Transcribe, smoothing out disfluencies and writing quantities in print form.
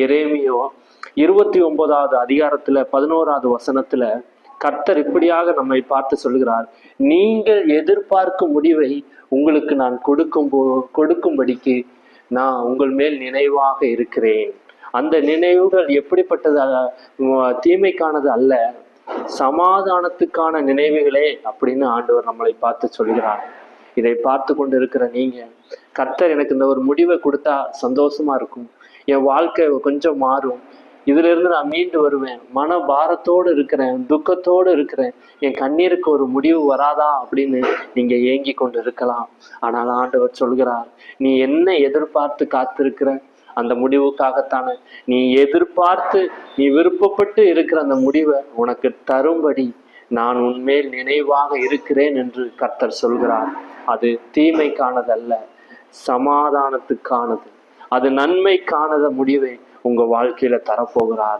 எரேமியா 29வது அதிகாரத்துல 11வது வசனத்துல கர்த்தர் இப்படியாக நம்மை பார்த்து சொல்கிறார், நீங்கள் எதிர்பார்க்கும் முடிவை உங்களுக்கு நான் கொடுக்கும்படிக்கு நான் உங்கள் மேல் நினைவாக இருக்கிறேன். அந்த நினைவுகள் எப்படிப்பட்டது? தீமைக்கானது அல்ல, சமாதானத்துக்கான நினைவுகளே அப்படின்னு ஆண்டவர் நம்மளை பார்த்து சொல்கிறார். இதை பார்த்து கொண்டு இருக்கிற நீங்க, கர்த்தர் எனக்கு இந்த ஒரு முடிவை கொடுத்தா சந்தோஷமா இருக்கும், என் வாழ்க்கை கொஞ்சம் மாறும், இதுல இருந்து நான் மீண்டு வருவேன், மன பாரத்தோடு இருக்கிறேன், துக்கத்தோடு இருக்கிறேன், என் கண்ணீருக்கு ஒரு முடிவு வராதா அப்படின்னு நீங்க ஏங்கி கொண்டு இருக்கலாம். ஆனால் ஆண்டவர் சொல்கிறார், நீ என்ன எதிர்பார்த்து காத்திருக்கிற? அந்த முடிவுக்காகத்தானே நீ எதிர்பார்த்து நீ விருப்பப்பட்டு இருக்கிற அந்த முடிவை உனக்கு தரும்படி நான் உன்மேல் நினைவாக இருக்கிறேன் என்று கர்த்தர் சொல்கிறார். அது தீமைக்கானதல்ல, சமாதானத்துக்கானது. அது நன்மைக்கானத முடிவை உங்க வாழ்க்கையில தரப்போகிறார்.